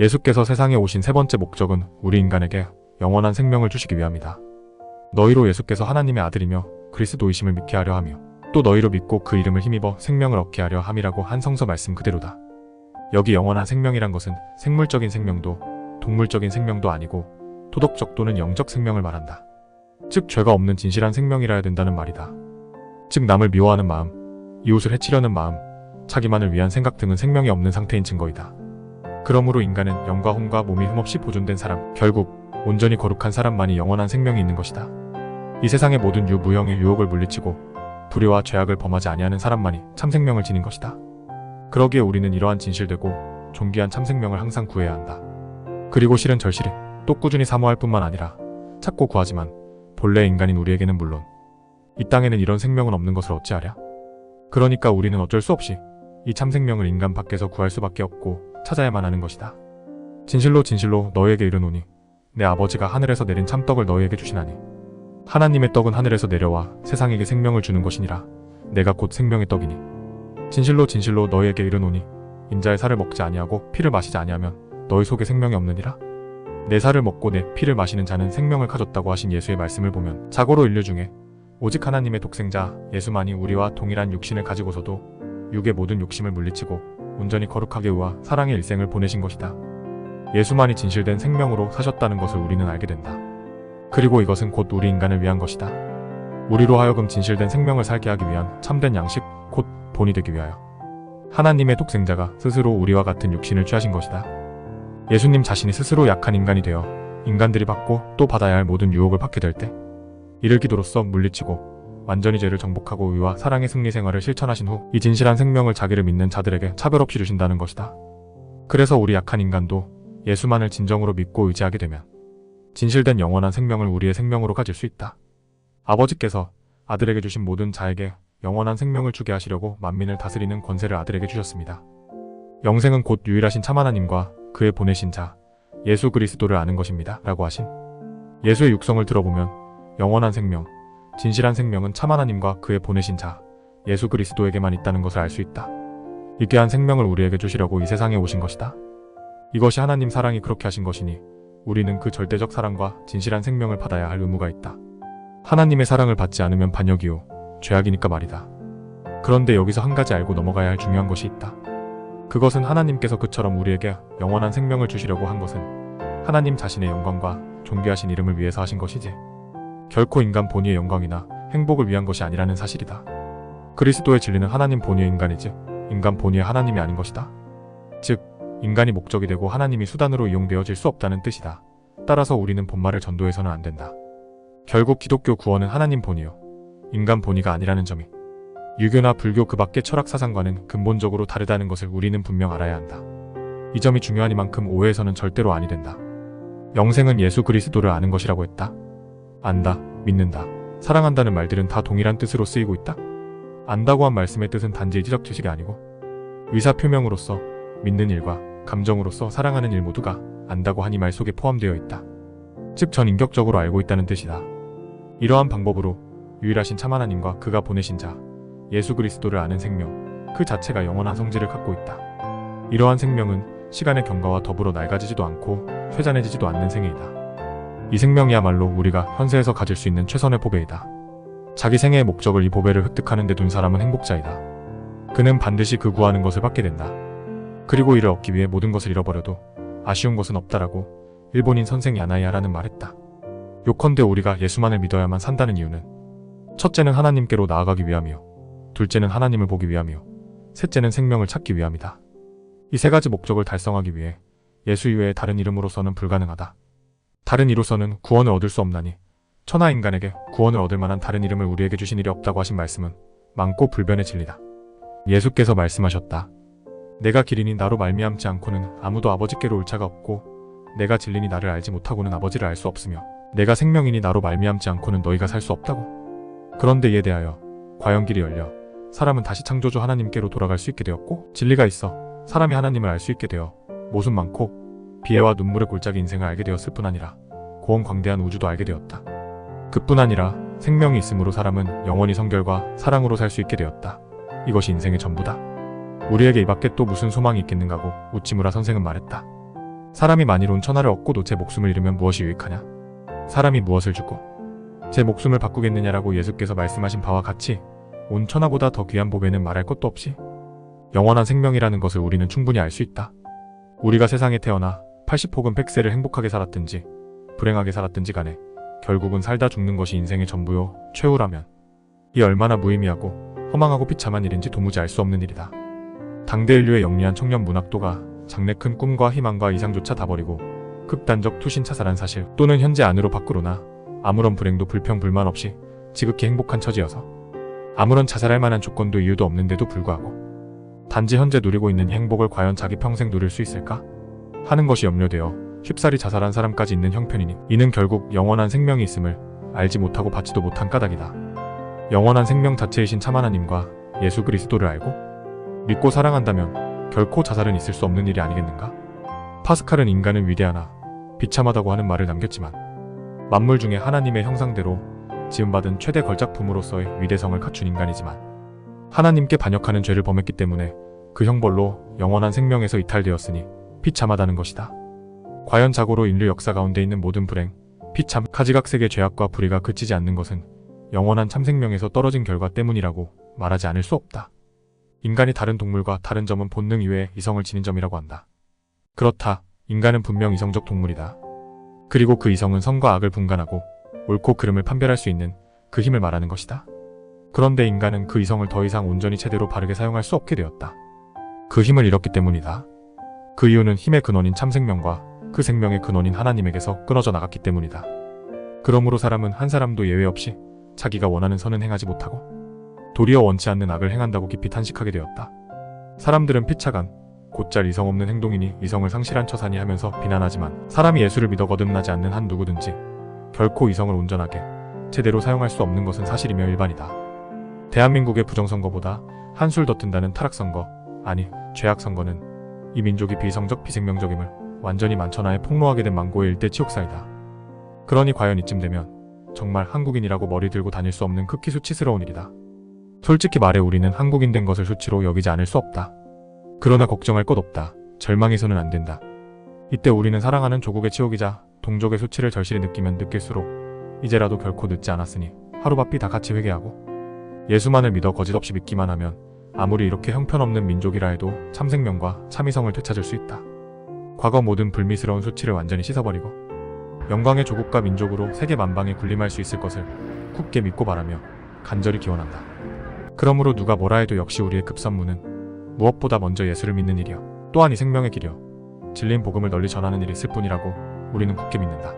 예수께서 세상에 오신 세 번째 목적은 우리 인간에게 영원한 생명을 주시기 위함이다. 너희로 예수께서 하나님의 아들이며 그리스도이심을 믿게 하려 하며 또 너희로 믿고 그 이름을 힘입어 생명을 얻게 하려 함이라고 한 성서 말씀 그대로다. 여기 영원한 생명이란 것은 생물적인 생명도 동물적인 생명도 아니고 도덕적 또는 영적 생명을 말한다. 즉 죄가 없는 진실한 생명이라야 된다는 말이다. 즉 남을 미워하는 마음, 이웃을 해치려는 마음, 자기만을 위한 생각 등은 생명이 없는 상태인 증거이다. 그러므로 인간은 영과 혼과 몸이 흠없이 보존된 사람, 결국 온전히 거룩한 사람만이 영원한 생명이 있는 것이다. 이 세상의 모든 유무형의 유혹을 물리치고 불의와 죄악을 범하지 아니하는 사람만이 참 생명을 지닌 것이다. 그러기에 우리는 이러한 진실되고 존귀한 참 생명을 항상 구해야 한다. 그리고 실은 절실히 또 꾸준히 사모할 뿐만 아니라 찾고 구하지만 본래 인간인 우리에게는 물론 이 땅에는 이런 생명은 없는 것을 어찌하랴? 그러니까 우리는 어쩔 수 없이 이 참 생명을 인간 밖에서 구할 수밖에 없고 찾아야만 하는 것이다. 진실로 진실로 너희에게 이르노니 내 아버지가 하늘에서 내린 참떡을 너희에게 주시나니 하나님의 떡은 하늘에서 내려와 세상에게 생명을 주는 것이니라. 내가 곧 생명의 떡이니 진실로 진실로 너희에게 이르노니 인자의 살을 먹지 아니하고 피를 마시지 아니하면 너희 속에 생명이 없느니라. 내 살을 먹고 내 피를 마시는 자는 생명을 가졌다고 하신 예수의 말씀을 보면 자고로 인류 중에 오직 하나님의 독생자 예수만이 우리와 동일한 육신을 가지고서도 육의 모든 욕심을 물리치고 온전히 거룩하게 의와 사랑의 일생을 보내신 것이다. 예수만이 진실된 생명으로 사셨다는 것을 우리는 알게 된다. 그리고 이것은 곧 우리 인간을 위한 것이다. 우리로 하여금 진실된 생명을 살게 하기 위한 참된 양식, 곧 본이 되기 위하여 하나님의 독생자가 스스로 우리와 같은 육신을 취하신 것이다. 예수님 자신이 스스로 약한 인간이 되어 인간들이 받고 또 받아야 할 모든 유혹을 받게 될 때 이를 기도로써 물리치고 완전히 죄를 정복하고 의와 사랑의 승리 생활을 실천하신 후 이 진실한 생명을 자기를 믿는 자들에게 차별 없이 주신다는 것이다. 그래서 우리 약한 인간도 예수만을 진정으로 믿고 의지하게 되면 진실된 영원한 생명을 우리의 생명으로 가질 수 있다. 아버지께서 아들에게 주신 모든 자에게 영원한 생명을 주게 하시려고 만민을 다스리는 권세를 아들에게 주셨습니다. 영생은 곧 유일하신 참 하나님과 그의 보내신 자 예수 그리스도를 아는 것입니다. 라고 하신 예수의 육성을 들어보면 영원한 생명, 진실한 생명은 참 하나님과 그의 보내신 자 예수 그리스도에게만 있다는 것을 알 수 있다. 유쾌한 생명을 우리에게 주시려고 이 세상에 오신 것이다. 이것이 하나님 사랑이 그렇게 하신 것이니 우리는 그 절대적 사랑과 진실한 생명을 받아야 할 의무가 있다. 하나님의 사랑을 받지 않으면 반역이요 죄악이니까 말이다. 그런데 여기서 한 가지 알고 넘어가야 할 중요한 것이 있다. 그것은 하나님께서 그처럼 우리에게 영원한 생명을 주시려고 한 것은 하나님 자신의 영광과 존귀하신 이름을 위해서 하신 것이지 결코 인간 본위의 영광이나 행복을 위한 것이 아니라는 사실이다. 그리스도의 진리는 하나님 본위의 인간이지 인간 본위의 하나님이 아닌 것이다. 즉 인간이 목적이 되고 하나님이 수단으로 이용되어질 수 없다는 뜻이다. 따라서 우리는 본말을 전도해서는 안 된다. 결국 기독교 구원은 하나님 본위요 인간 본위가 아니라는 점이 유교나 불교 그 밖의 철학 사상과는 근본적으로 다르다는 것을 우리는 분명 알아야 한다. 이 점이 중요하니만큼 오해해서는 절대로 아니 된다. 영생은 예수 그리스도를 아는 것이라고 했다. 안다, 믿는다, 사랑한다는 말들은 다 동일한 뜻으로 쓰이고 있다. 안다고 한 말씀의 뜻은 단지 이지적 지식이 아니고 의사표명으로서 믿는 일과 감정으로서 사랑하는 일 모두가 안다고 한 이 말 속에 포함되어 있다. 즉 전인격적으로 알고 있다는 뜻이다. 이러한 방법으로 유일하신 참 하나님과 그가 보내신 자 예수 그리스도를 아는 생명 그 자체가 영원한 성질을 갖고 있다. 이러한 생명은 시간의 경과와 더불어 낡아지지도 않고 쇠잔해지지도 않는 생애이다. 이 생명이야말로 우리가 현세에서 가질 수 있는 최선의 보배이다. 자기 생애의 목적을 이 보배를 획득하는 데 둔 사람은 행복자이다. 그는 반드시 그 구하는 것을 받게 된다. 그리고 이를 얻기 위해 모든 것을 잃어버려도 아쉬운 것은 없다라고 일본인 선생 야나이아라는 말했다. 요컨대 우리가 예수만을 믿어야만 산다는 이유는 첫째는 하나님께로 나아가기 위함이요 둘째는 하나님을 보기 위함이요 셋째는 생명을 찾기 위함이다. 이 세 가지 목적을 달성하기 위해 예수 이외의 다른 이름으로서는 불가능하다. 다른 이로서는 구원을 얻을 수 없나니 천하 인간에게 구원을 얻을 만한 다른 이름을 우리에게 주신 일이 없다고 하신 말씀은 많고 불변의 진리다. 예수께서 말씀하셨다. 내가 길이니 나로 말미암지 않고는 아무도 아버지께로 올 자가 없고 내가 진리니 나를 알지 못하고는 아버지를 알 수 없으며 내가 생명이니 나로 말미암지 않고는 너희가 살 수 없다고. 그런데 이에 대하여 과연 길이 열려 사람은 다시 창조주 하나님께로 돌아갈 수 있게 되었고 진리가 있어 사람이 하나님을 알 수 있게 되어 모순 많고 비애와 눈물의 골짜기 인생을 알게 되었을 뿐 아니라 고원 광대한 우주도 알게 되었다. 그뿐 아니라 생명이 있으므로 사람은 영원히 성결과 사랑으로 살 수 있게 되었다. 이것이 인생의 전부다. 우리에게 이 밖에 또 무슨 소망이 있겠는가고 우치무라 선생은 말했다. 사람이 만일 온 천하를 얻고도 제 목숨을 잃으면 무엇이 유익하냐? 사람이 무엇을 주고 제 목숨을 바꾸겠느냐라고 예수께서 말씀하신 바와 같이 온 천하보다 더 귀한 보배는 말할 것도 없이 영원한 생명이라는 것을 우리는 충분히 알 수 있다. 우리가 세상에 태어나 80 혹은 100세를 행복하게 살았든지 불행하게 살았든지 간에 결국은 살다 죽는 것이 인생의 전부요 최후라면 이 얼마나 무의미하고 허망하고 비참한 일인지 도무지 알 수 없는 일이다. 당대 인류의 영리한 청년 문학도가 장래 큰 꿈과 희망과 이상조차 다 버리고 극단적 투신 자살한 사실 또는 현재 안으로 밖으로나 아무런 불행도 불평 불만 없이 지극히 행복한 처지여서 아무런 자살할 만한 조건도 이유도 없는데도 불구하고 단지 현재 누리고 있는 이 행복을 과연 자기 평생 누릴 수 있을까 하는 것이 염려되어 쉽사리 자살한 사람까지 있는 형편이니 이는 결국 영원한 생명이 있음을 알지 못하고 받지도 못한 까닭이다. 영원한 생명 자체이신 참 하나님과 예수 그리스도를 알고 믿고 사랑한다면 결코 자살은 있을 수 없는 일이 아니겠는가? 파스칼은 인간은 위대하나 비참하다고 하는 말을 남겼지만 만물 중에 하나님의 형상대로 지음받은 최대 걸작품으로서의 위대성을 갖춘 인간이지만 하나님께 반역하는 죄를 범했기 때문에 그 형벌로 영원한 생명에서 이탈되었으니 비참하다는 것이다. 과연 자고로 인류 역사 가운데 있는 모든 불행, 비참, 가지각색의 죄악과 불의가 그치지 않는 것은 영원한 참생명에서 떨어진 결과 때문이라고 말하지 않을 수 없다. 인간이 다른 동물과 다른 점은 본능 이외에 이성을 지닌 점이라고 한다. 그렇다. 인간은 분명 이성적 동물이다. 그리고 그 이성은 선과 악을 분간하고 옳고 그름을 판별할 수 있는 그 힘을 말하는 것이다. 그런데 인간은 그 이성을 더 이상 온전히 제대로 바르게 사용할 수 없게 되었다. 그 힘을 잃었기 때문이다. 그 이유는 힘의 근원인 참생명과 그 생명의 근원인 하나님에게서 끊어져 나갔기 때문이다. 그러므로 사람은 한 사람도 예외 없이 자기가 원하는 선은 행하지 못하고 도리어 원치 않는 악을 행한다고 깊이 탄식하게 되었다. 사람들은 피차간 곧잘 이성 없는 행동이니 이성을 상실한 처사니 하면서 비난하지만 사람이 예수를 믿어 거듭나지 않는 한 누구든지 결코 이성을 온전하게 제대로 사용할 수 없는 것은 사실이며 일반이다. 대한민국의 부정선거보다 한술 더 튼다는 타락선거, 아니 죄악선거는 이 민족이 비이성적 비생명적임을 완전히 만천하에 폭로하게 된 망고의 일대 치욕사이다. 그러니 과연 이쯤 되면 정말 한국인이라고 머리 들고 다닐 수 없는 극히 수치스러운 일이다. 솔직히 말해 우리는 한국인 된 것을 수치로 여기지 않을 수 없다. 그러나 걱정할 것 없다. 절망해서는 안 된다. 이때 우리는 사랑하는 조국의 치욕이자 동족의 수치를 절실히 느끼면 느낄수록 이제라도 결코 늦지 않았으니 하루바삐 다 같이 회개하고 예수만을 믿어 거짓없이 믿기만 하면 아무리 이렇게 형편없는 민족이라 해도 참생명과 참이성을 되찾을 수 있다. 과거 모든 불미스러운 수치를 완전히 씻어버리고 영광의 조국과 민족으로 세계 만방에 군림할 수 있을 것을 굳게 믿고 바라며 간절히 기원한다. 그러므로 누가 뭐라 해도 역시 우리의 급선무는 무엇보다 먼저 예수를 믿는 일이여 또한 이 생명의 길이여 진리인 복음을 널리 전하는 일이 있을 뿐이라고 우리는 굳게 믿는다.